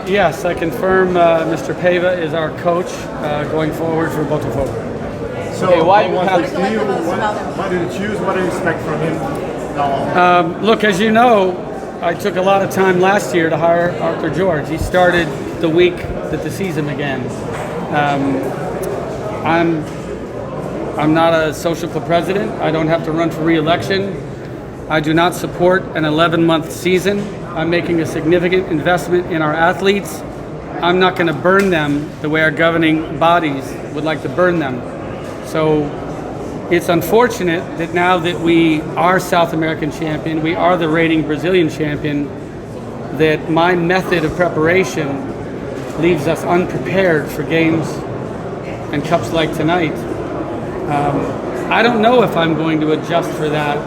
Yes, I confirm Mr. Paiva is our coach going forward for Botafogo. So why did you choose? What do you expect from him? Look, as you know, I took a lot of time last year to hire Arthur George. He started the week that the season began. I'm not a social club president. I don't have to run for re-election. I do not support an 11-month season. I'm making a significant investment in our athletes. I'm not going to burn them the way our governing bodies would like to burn them. So it's unfortunate that now that we are South American champion, we are the reigning Brazilian champion, that my method of preparation leaves us unprepared for games and cups like tonight. I don't know if I'm going to adjust for that,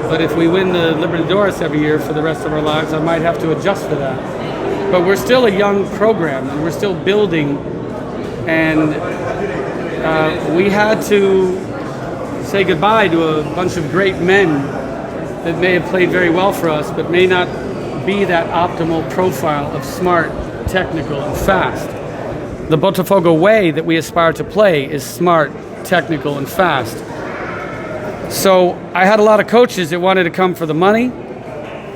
but if we win the Libertadores every year for the rest of our lives, I might have to adjust for that. But we're still a young program, and we're still building, and we had to say goodbye to a bunch of great men that may have played very well for us, but may not be that optimal profile of smart, technical, and fast. The Botafogo way that we aspire to play is smart, technical, and fast. So I had a lot of coaches that wanted to come for the money,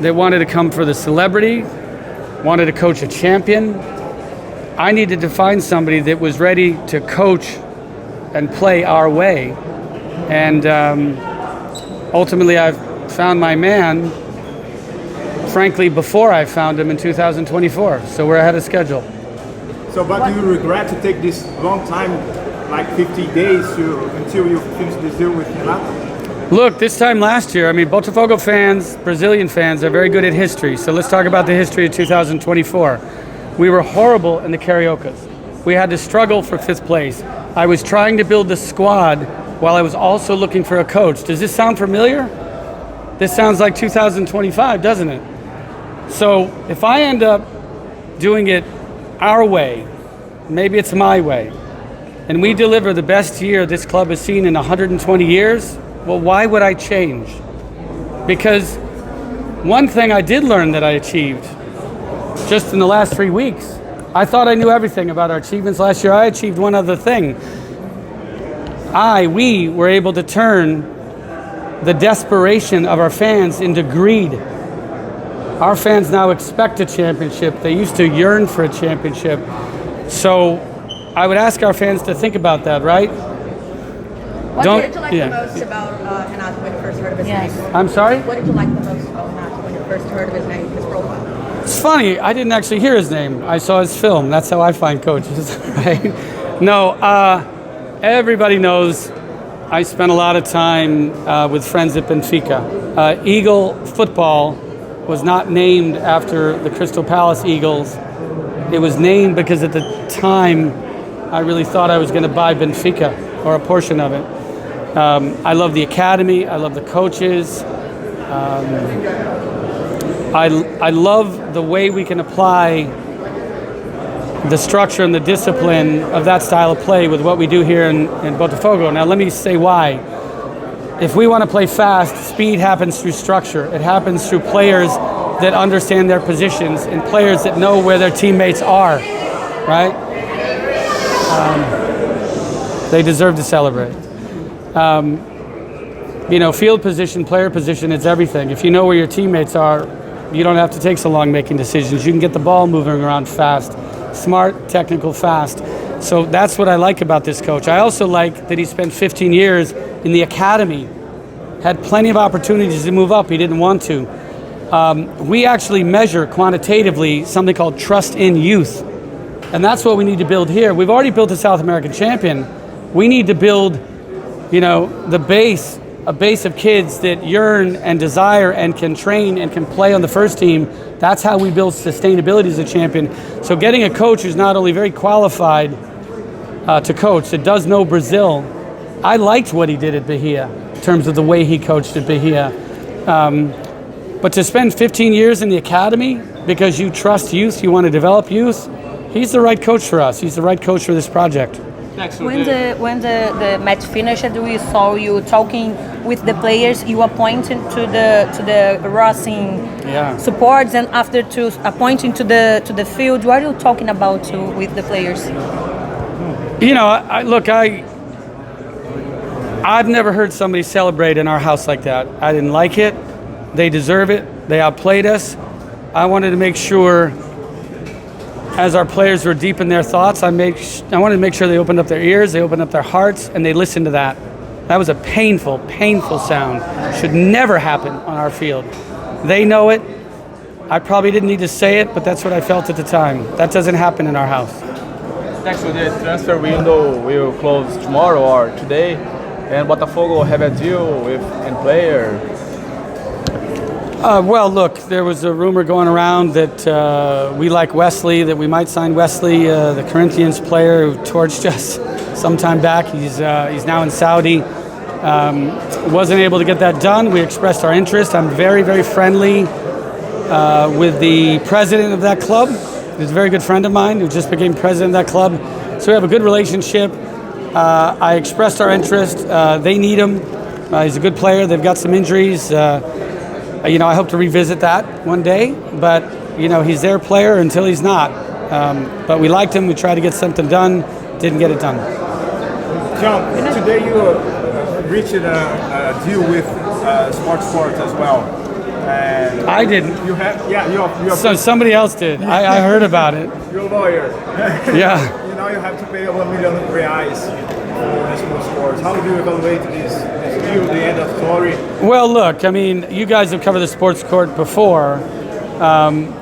they wanted to come for the celebrity, wanted to coach a champion. I needed to find somebody that was ready to coach and play our way. And ultimately I've found my man, frankly, before I found him in 2024. So we're ahead of schedule. So, but do you regret to take this long time, like 50 days until you finish this deal with Renato? Look, this time last year, Botafogo fans, Brazilian fans are very good at history. So let's talk about the history of 2024. We were horrible in the Cariocas. We had to struggle for 5th place. I was trying to build the squad while I was also looking for a coach. Does this sound familiar? This sounds like 2025, doesn't it? So if I end up doing it our way, maybe it's my way, and we deliver the best year this club has seen in 120 years, well, why would I change? Because one thing I did learn that I achieved just in the last 3 weeks, I thought I knew everything about our achievements last year. I achieved one other thing. We were able to turn the desperation of our fans into greed. Our fans now expect a championship. They used to yearn for a championship. So I would ask our fans to think about that, right? What did you like the most about Renato when you first heard of his name? I'm sorry? What did you like the most about Renato when you first heard of his name, his profile? It's funny, I didn't actually hear his name. I saw his film. That's how I find coaches, right? No, everybody knows I spent a lot of time with friends at Benfica. Eagle football was not named after the Crystal Palace Eagles. It was named because at the time I really thought I was going to buy Benfica, or a portion of it. I love the academy, I love the coaches. I love the way we can apply the structure and the discipline of that style of play with what we do here in Botafogo. Now let me say why. If we want to play fast, speed happens through structure. It happens through players that understand their positions and players that know where their teammates are, right? They deserve to celebrate. Field position, player position, it's everything. If you know where your teammates are, you don't have to take so long making decisions. You can get the ball moving around fast. Smart, technical, fast. So that's what I like about this coach. I also like that he spent 15 years in the academy, had plenty of opportunities to move up. He didn't want to. We actually measure quantitatively something called trust in youth. And that's what we need to build here. We've already built a South American champion. We need to build, the base, a base of kids that yearn and desire and can train and can play on the first team. That's how we build sustainability as a champion. So getting a coach who's not only very qualified to coach, that does know Brazil. I liked what he did at Bahia in terms of the way he coached at Bahia. But to spend 15 years in the academy because you trust youth, you want to develop youth, he's the right coach for us. He's the right coach for this project. When the match finished, we saw you talking with the players. You appointed to the Racing supports, and after to appointing to the field. What are you talking about with the players? You know, I've never heard somebody celebrate in our house like that. I didn't like it. They deserve it. They outplayed us. I wanted to make sure, as our players were deep in their thoughts, I wanted to make sure they opened up their ears, they opened up their hearts, and they listened to that. That was a painful, painful sound. Should never happen on our field. They know it. I probably didn't need to say it, but that's what I felt at the time. That doesn't happen in our house. Textor, the transfer window will close tomorrow or today, and Botafogo have a deal with a player. Well, look, there was a rumor going around that we like Wesley, that we might sign Wesley, the Corinthians player who torched us some time back. He's now in Saudi. Wasn't able to get that done. We expressed our interest. I'm very, very friendly with the president of that club. He's a very good friend of mine who just became president of that club. So we have a good relationship. I expressed our interest. They need him. He's a good player. They've got some injuries. You know, I hope to revisit that one day. But, you know, he's their player until he's not. But we liked him. We tried to get something done. Didn't get it done. John, today you reached a deal with Sport as well. And I didn't. You have, you So somebody else did. I heard about it. You're a lawyer. Yeah. You know you have to pay $1 million for sports. How do you evaluate this deal, the end of story? Well, look, I mean, you guys have covered the sports court before.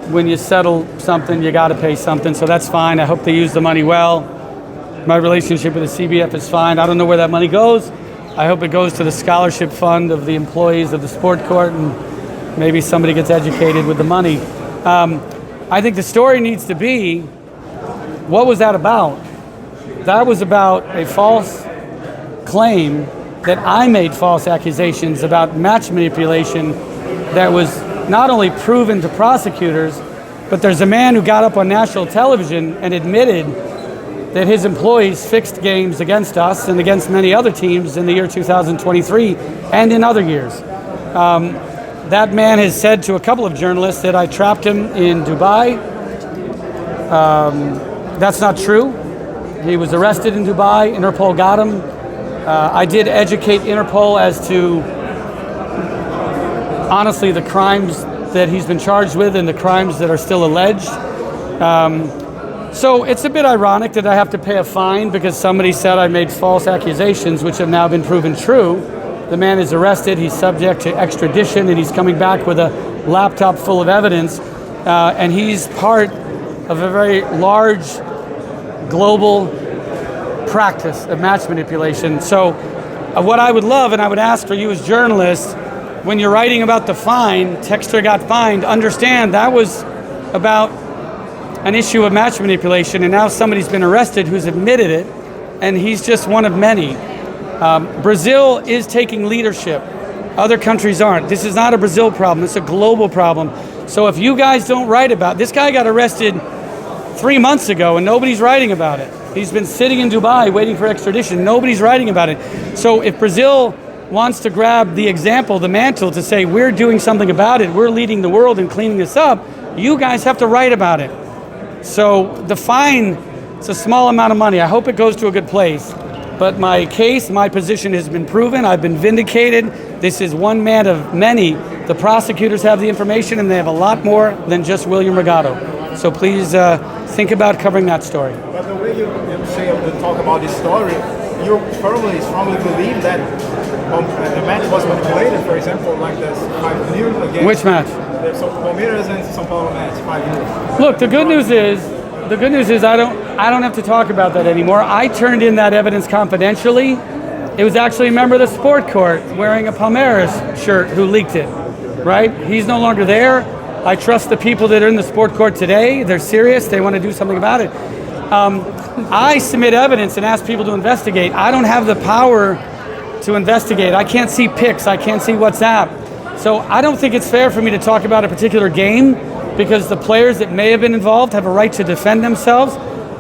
When you settle something, you got to pay something, so that's fine. I hope they use the money well. My relationship with the CBF is fine. I don't know where that money goes. I hope it goes to the scholarship fund of the employees of the sport court, and maybe somebody gets educated with the money. I think the story needs to be, what was that about? That was about a false claim that I made false accusations about match manipulation that was not only proven to prosecutors, but there's a man who got up on national television and admitted that his employees fixed games against us and against many other teams in the year 2023 and in other years. That man has said to a couple of journalists that I trapped him in Dubai. That's not true. He was arrested in Dubai. Interpol got him. I did educate Interpol as to, honestly, the crimes that he's been charged with and the crimes that are still alleged. So it's a bit ironic that I have to pay a fine because somebody said I made false accusations, which have now been proven true. The man is arrested, he's subject to extradition, and he's coming back with a laptop full of evidence. And he's part of a very large global practice of match manipulation. So what I would love, and I would ask for you as journalists, when you're writing about the fine, Textor got fined, understand that was about an issue of match manipulation, and now somebody's been arrested who's admitted it, and he's just one of many. Brazil is taking leadership. Other countries aren't. This is not a Brazil problem, it's a global problem. So if you guys don't write about, this guy got arrested 3 months ago and nobody's writing about it. He's been sitting in Dubai waiting for extradition. Nobody's writing about it. So if Brazil wants to grab the example, the mantle, to say we're doing something about it, we're leading the world in cleaning this up, you guys have to write about it. So the fine, it's a small amount of money. I hope it goes to a good place. But my case, my position has been proven. I've been vindicated. This is one man of many. The prosecutors have the information, and they have a lot more than just William Regato. So please think about covering that story. But the way you say to talk about this story, you firmly, strongly believe that the match was manipulated, for example, like this 5-0 against... Which match? The Palmeiras and São Paulo match, 5-0. Look, the good news is I don't have to talk about that anymore. I turned in that evidence confidentially. It was actually a member of the sport court wearing a Palmeiras shirt who leaked it, right? He's no longer there. I trust the people that are in the sport court today. They're serious. They want to do something about it. I submit evidence and ask people to investigate. I don't have the power to investigate. I can't see pics. I can't see WhatsApp. So I don't think it's fair for me to talk about a particular game because the players that may have been involved have a right to defend themselves.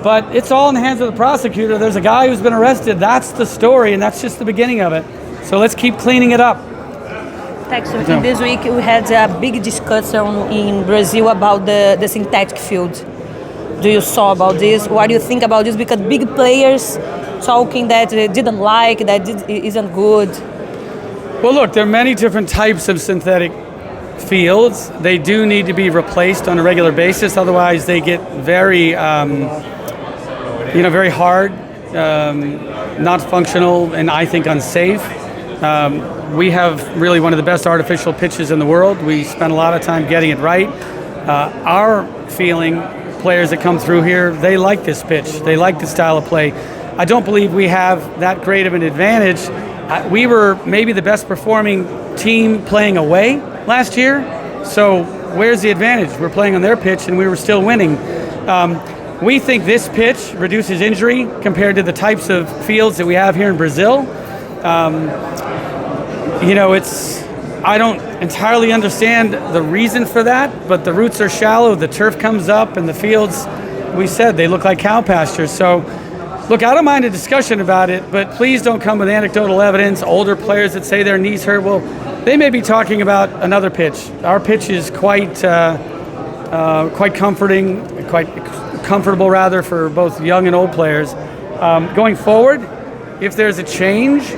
But it's all in the hands of the prosecutor. There's a guy who's been arrested. That's the story, and that's just the beginning of it. So let's keep cleaning it up. Textor, in this week we had a big discussion in Brazil about the synthetic field. Do you saw about this? What do you think about this? Because big players talking that they didn't like, that isn't good. Well, look, there are many different types of synthetic fields. They do need to be replaced on a regular basis. Otherwise, they get very, very hard, not functional, and I think unsafe. We have really one of the best artificial pitches in the world. We spend a lot of time getting it right. Our feeling, players that come through here, they like this pitch. They like the style of play. I don't believe we have that great of an advantage. We were maybe the best performing team playing away last year. So where's the advantage? We're playing on their pitch and we were still winning. We think this pitch reduces injury compared to the types of fields that we have here in Brazil. I don't entirely understand the reason for that, but the roots are shallow, the turf comes up, and the fields, we said, they look like cow pastures. So, look, I don't mind a discussion about it, but please don't come with anecdotal evidence. Older players that say their knees hurt, well, they may be talking about another pitch. Our pitch is quite comfortable rather for both young and old players. Going forward, if there's a change,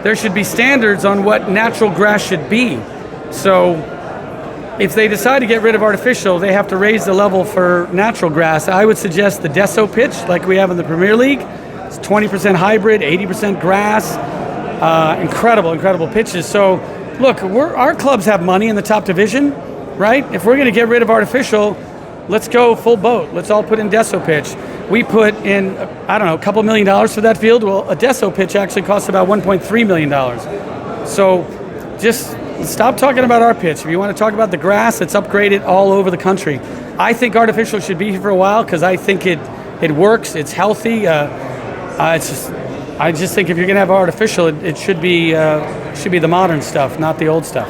there should be standards on what natural grass should be. So if they decide to get rid of artificial, they have to raise the level for natural grass. I would suggest the Deso pitch, like we have in the Premier League. It's 20% hybrid, 80% grass. Incredible pitches. So look, our clubs have money in the top division, right? If we're going to get rid of artificial, let's go full boat. Let's all put in Deso pitch. We put in, a couple $1 million for that field. Well, a Deso pitch actually costs about $1.3 million. So just stop talking about our pitch. If you want to talk about the grass, it's upgraded all over the country. I think artificial should be here for a while because I think it works. It's healthy. I just think if you're going to have artificial, it should be the modern stuff, not the old stuff.